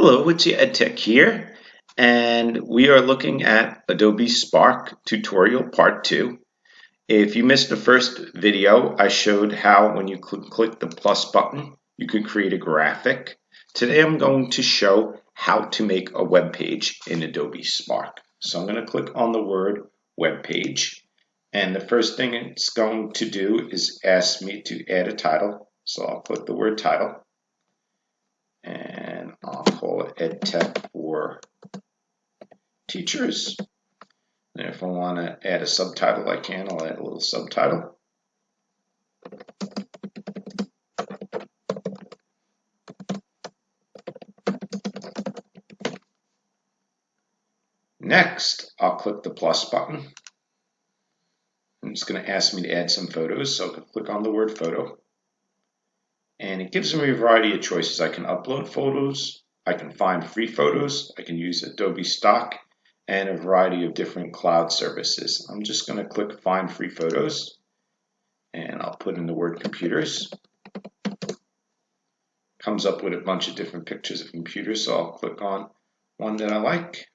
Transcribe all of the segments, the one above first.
Hello, it's EdTech here, and we are looking at Adobe Spark tutorial part 2. If you missed the first video, I showed how when you click the plus button, you could create a graphic. Today I'm going to show how to make a web page in Adobe Spark. So I'm going to click on the word web page, and the first thing it's going to do is ask me to add a title. So I'll click the word title. And I'll call it EdTech for Teachers. And if I want to add a subtitle, I can. I'll add a little subtitle. Next, I'll click the plus button. And it's going to ask me to add some photos, so I can click on the word photo. And it gives me a variety of choices. I can upload photos, I can find free photos, I can use Adobe Stock, and a variety of different cloud services. I'm just going to click Find Free Photos, and I'll put in the word computers. Comes up with a bunch of different pictures of computers, so I'll click on one that I like.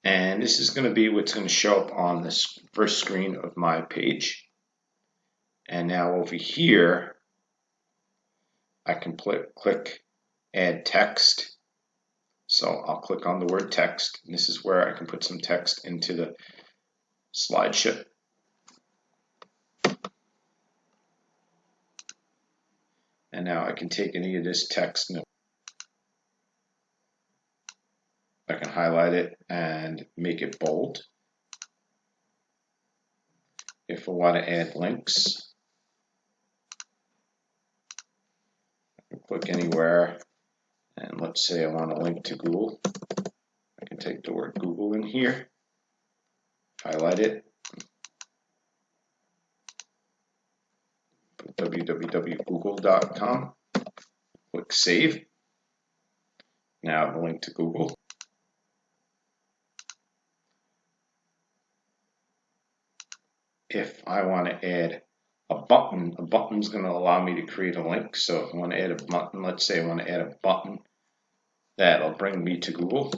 And this is going to be what's going to show up on this first screen of my page. And now over here, I can click Add Text. So I'll click on the word text. And this is where I can put some text into the slideshow. And now I can take any of this text and I can highlight it and make it bold. If I want to add links, I can click anywhere. And let's say I want to link to Google. I can take the word Google in here, highlight it, put www.google.com, click Save. Now I have a link to Google. If I want to add a button's going to allow me to create a link. So if I want to add a button, let's say I want to add a button that'll bring me to Google.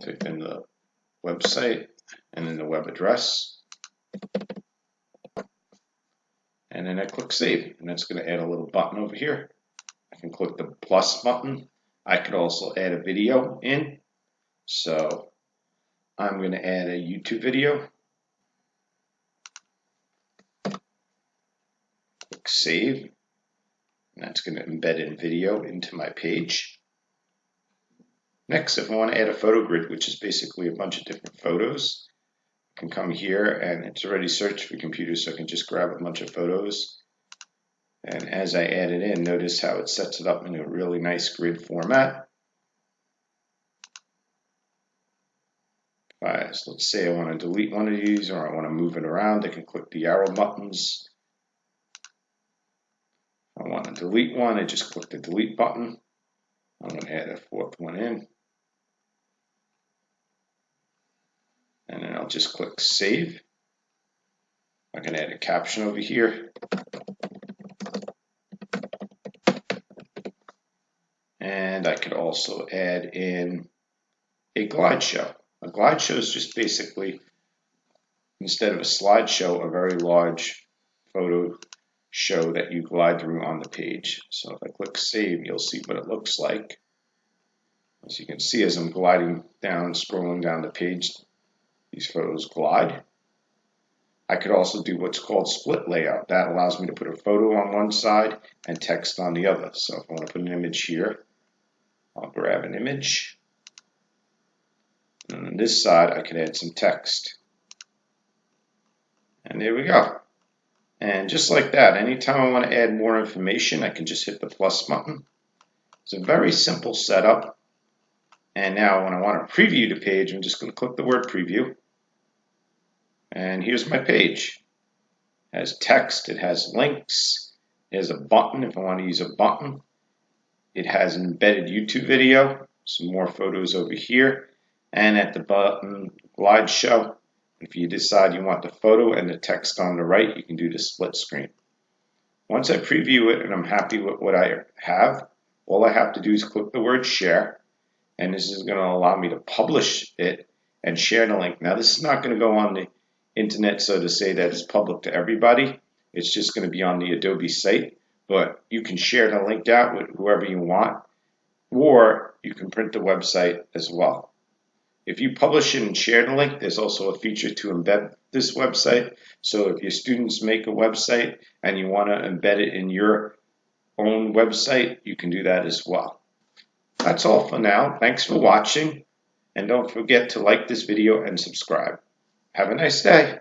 Type in the website and then the web address. And then I click Save, and that's going to add a little button over here. I can click the plus button. I could also add a video in. So I'm going to add a YouTube video. Click Save. And that's going to embed in video into my page. Next, if I want to add a photo grid, which is basically a bunch of different photos, I can come here and it's already searched for computers, so I can just grab a bunch of photos. And as I add it in, notice how it sets it up in a really nice grid format. So let's say I want to delete one of these or I want to move it around, I can click the arrow buttons. If I want to delete one, I just click the delete button. I'm going to add a fourth one in. And then I'll just click Save. I can add a caption over here. And I could also add in a glide show. A glide show is just basically, instead of a slideshow, a very large photo show that you glide through on the page. So if I click Save, you'll see what it looks like. As you can see, as I'm gliding down, scrolling down the page, these photos glide. I could also do what's called split layout. That allows me to put a photo on one side and text on the other. So if I want to put an image here, I'll grab an image. And on this side, I could add some text. And there we go. And just like that, anytime I want to add more information, I can just hit the plus button. It's a very simple setup. And now when I want to preview the page, I'm just going to click the word preview. And here's my page. It has text, it has links, it has a button if I want to use a button. It has an embedded YouTube video, some more photos over here. And at the bottom, glide show. If you decide you want the photo and the text on the right, you can do the split screen. Once I preview it and I'm happy with what I have, All I have to do is click the word share, and this is going to allow me to publish it and share the link. Now, this is not going to go on the internet, so to say that it's public to everybody. It's just going to be on the Adobe site, but you can share the link out with whoever you want, or you can print the website as well. If you publish it and share the link, there's also a feature to embed this website. So if your students make a website and you want to embed it in your own website, you can do that as well. That's all for now. Thanks for watching, and don't forget to like this video and subscribe. Have a nice day.